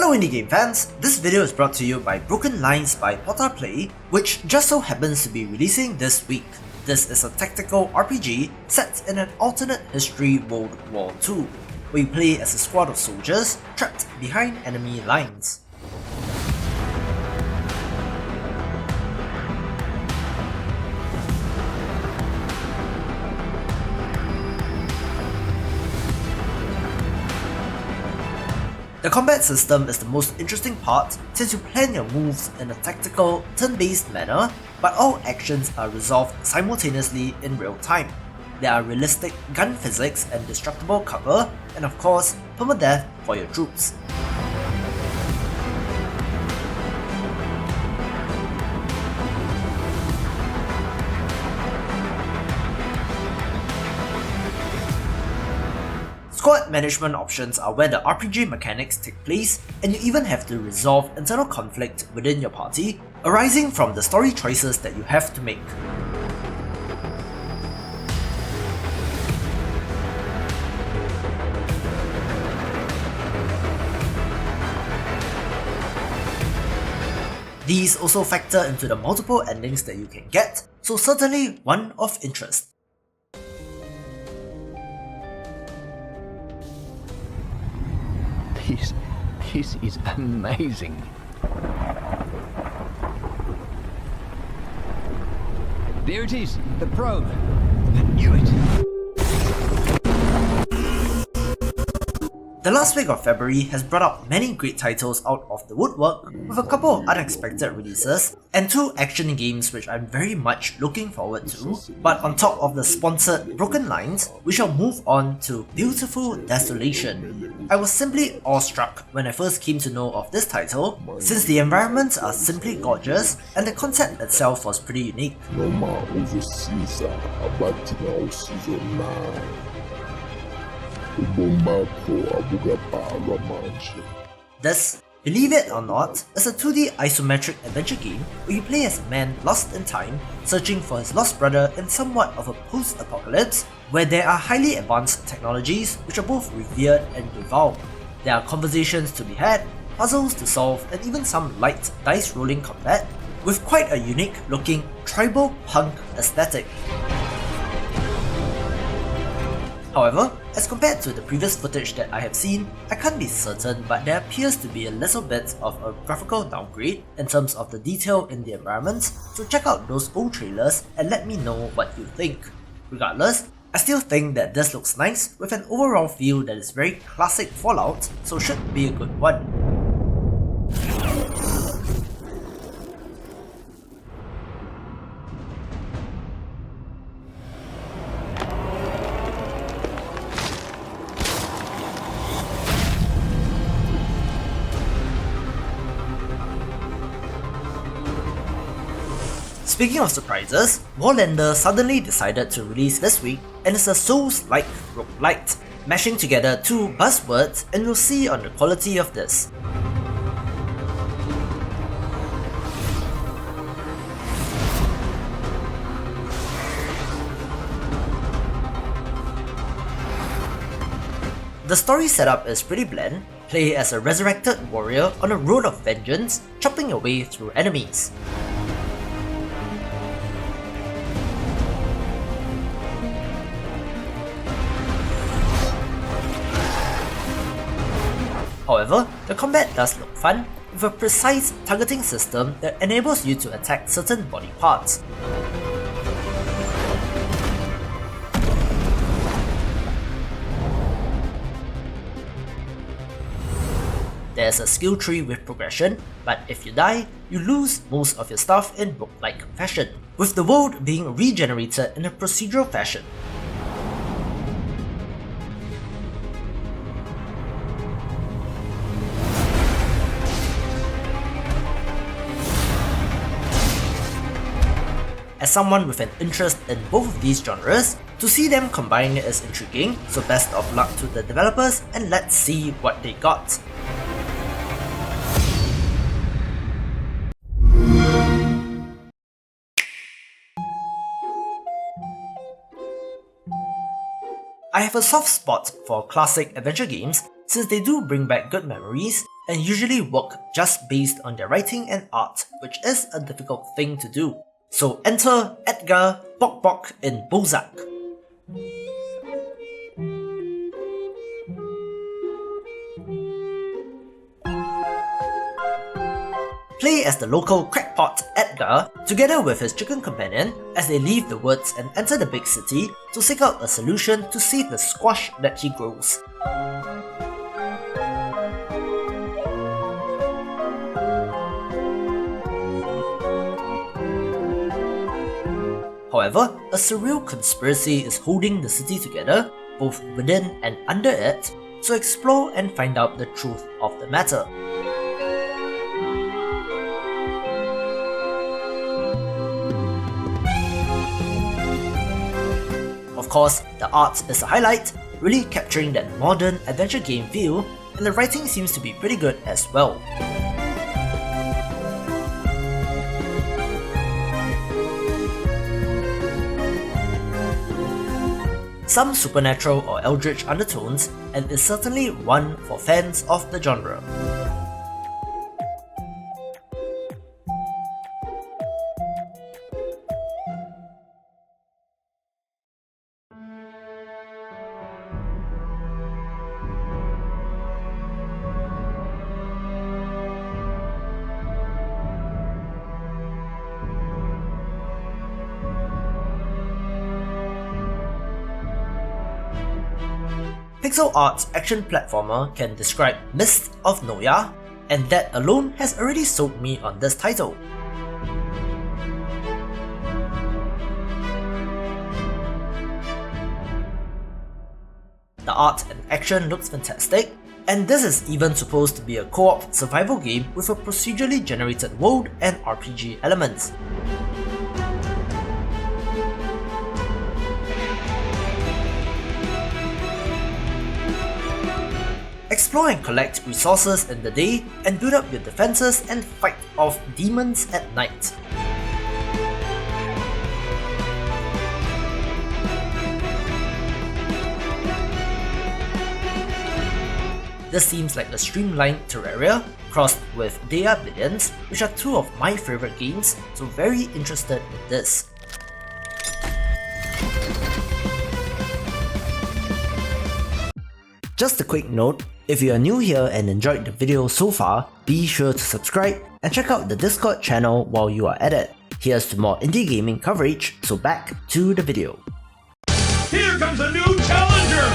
Hello indie game fans, this video is brought to you by Broken Lines by Play, which just so happens to be releasing this week. This is a tactical RPG set in an alternate history World War II, where you play as a squad of soldiers trapped behind enemy lines. The combat system is the most interesting part since you plan your moves in a tactical, turn-based manner, but all actions are resolved simultaneously in real time. There are realistic gun physics and destructible cover, and of course, permadeath for your troops. Squad management options are where the RPG mechanics take place, and you even have to resolve internal conflict within your party, arising from the story choices that you have to make. These also factor into the multiple endings that you can get, so certainly one of interest. This is amazing. There it is, the probe. I knew it. The last week of February has brought out many great titles out of the woodwork, with a couple of unexpected releases, and 2 action games which I'm very much looking forward to. But on top of the sponsored Broken Lines, we shall move on to Beautiful Desolation. I was simply awestruck when I first came to know of this title, since the environments are simply gorgeous and the concept itself was pretty unique. This, believe it or not, is a 2D isometric adventure game where you play as a man lost in time, searching for his lost brother in somewhat of a post-apocalypse, where there are highly advanced technologies which are both revered and evolved. There are conversations to be had, puzzles to solve, and even some light dice rolling combat, with quite a unique looking tribal punk aesthetic. However, as compared to the previous footage that I have seen, I can't be certain, but there appears to be a little bit of a graphical downgrade in terms of the detail in the environments, so check out those old trailers and let me know what you think. Regardless, I still think that this looks nice with an overall feel that is very classic Fallout, so should be a good one. Speaking of surprises, Warlander suddenly decided to release this week, and it's a Soulslike roguelike, mashing together 2 buzzwords, and we'll see on the quality of this. The story setup is pretty bland. Play as a resurrected warrior on a road of vengeance, chopping your way through enemies. However, the combat does look fun, with a precise targeting system that enables you to attack certain body parts. There's a skill tree with progression, but if you die, you lose most of your stuff in roguelike fashion, with the world being regenerated in a procedural fashion. As someone with an interest in both of these genres, to see them combine is intriguing, so best of luck to the developers and let's see what they got. I have a soft spot for classic adventure games since they do bring back good memories, and usually work just based on their writing and art, which is a difficult thing to do. So enter Edgar, Bokbok in Boulzac. Play as the local crackpot Edgar together with his chicken companion as they leave the woods and enter the big city to seek out a solution to save the squash that he grows. However, a surreal conspiracy is holding the city together, both within and under it, so explore and find out the truth of the matter. Of course, the art is a highlight, really capturing that modern adventure game feel, and the writing seems to be pretty good as well. Some supernatural or eldritch undertones, and is certainly one for fans of the genre. Pixel art's action platformer can describe Mist of Noya, and that alone has already sold me on this title. The art and action looks fantastic, and this is even supposed to be a co-op survival game with a procedurally generated world and RPG elements. Explore and collect resources in the day and build up your defenses and fight off demons at night. This seems like a streamlined Terraria crossed with Dea Billions, which are two of my favorite games, so very interested in this. Just a quick note, if you are new here and enjoyed the video so far, be sure to subscribe and check out the Discord channel while you are at it. Here's to more indie gaming coverage, so back to the video. Here comes a new challenger!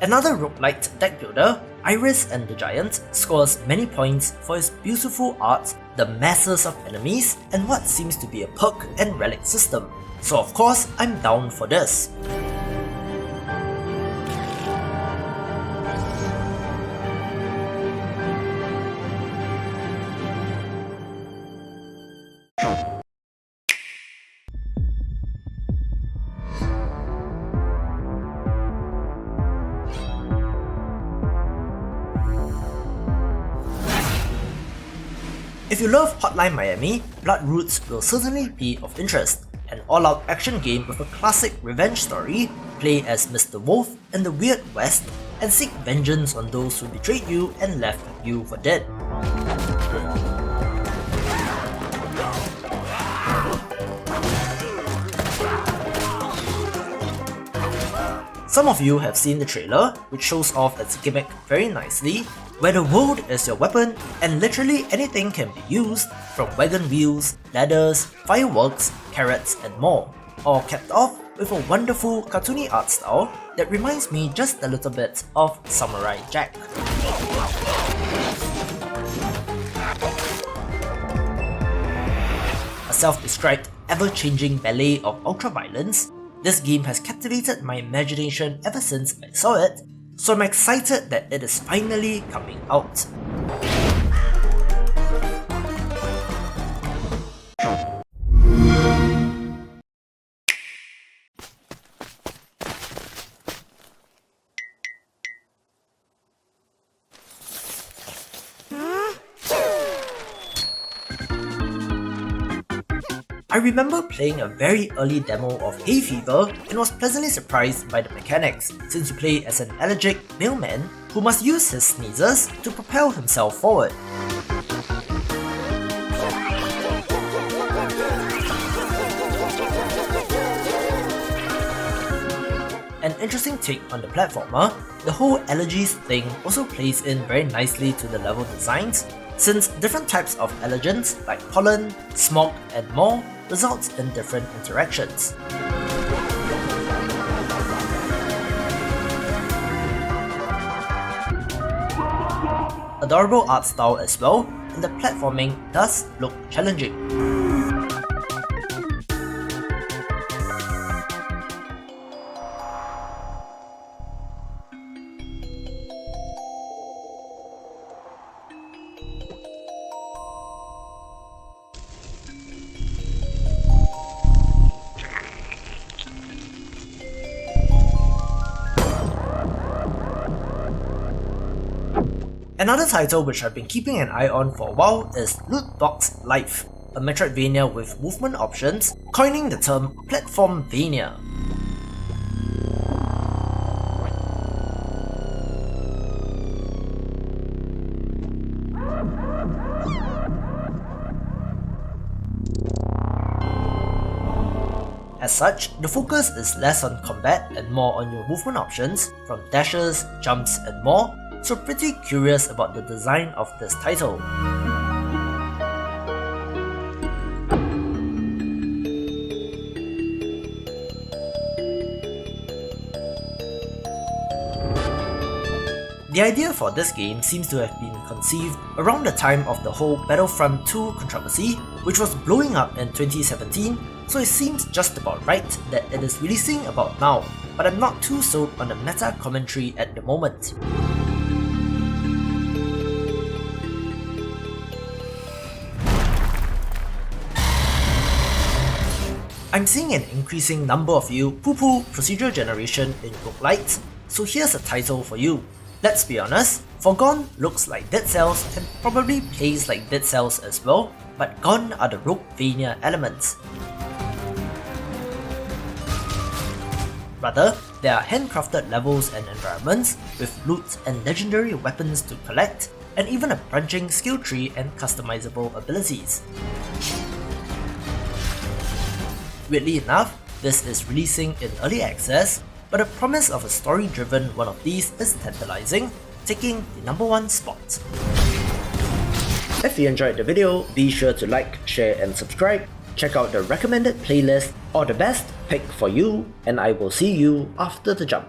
Another roguelike deck builder, Iris and the Giant, scores many points for his beautiful art, the masses of enemies, and what seems to be a perk and relic system. So of course, I'm down for this. If you love Hotline Miami, Bloodroots will certainly be of interest. An all-out action game with a classic revenge story, play as Mr. Wolf in the Weird West and seek vengeance on those who betrayed you and left you for dead. Some of you have seen the trailer, which shows off its gimmick very nicely, where the world is your weapon and literally anything can be used, from wagon wheels, ladders, fireworks, carrots and more, all capped off with a wonderful cartoony art style that reminds me just a little bit of Samurai Jack. A self-described ever-changing ballet of ultra-violence, this game has captivated my imagination ever since I saw it, so I'm excited that it is finally coming out. I remember playing a very early demo of Hay Fever and was pleasantly surprised by the mechanics, since you play as an allergic mailman who must use his sneezes to propel himself forward. An interesting take on the platformer, the whole allergies thing also plays in very nicely to the level designs, since different types of allergens like pollen, smog, and more results in different interactions. Adorable art style as well, and the platforming does look challenging. Another title which I've been keeping an eye on for a while is Loot Box Life, a Metroidvania with movement options, coining the term platform vania. As such, the focus is less on combat and more on your movement options, from dashes, jumps, and more, so pretty curious about the design of this title. The idea for this game seems to have been conceived around the time of the whole Battlefront 2 controversy, which was blowing up in 2017, so it seems just about right that it is releasing about now, but I'm not too sold on the meta commentary at the moment. I'm seeing an increasing number of you poo-poo procedural generation in roguelites, so here's a title for you. Let's be honest, Forgone looks like Dead Cells and probably plays like Dead Cells as well, but gone are the roguevania elements. Rather, there are handcrafted levels and environments with loot and legendary weapons to collect, and even a branching skill tree and customizable abilities. Weirdly enough, this is releasing in early access, but the promise of a story-driven one of these is tantalizing, taking the #1 spot. If you enjoyed the video, be sure to like, share and subscribe. Check out the recommended playlist or the best pick for you, and I will see you after the jump.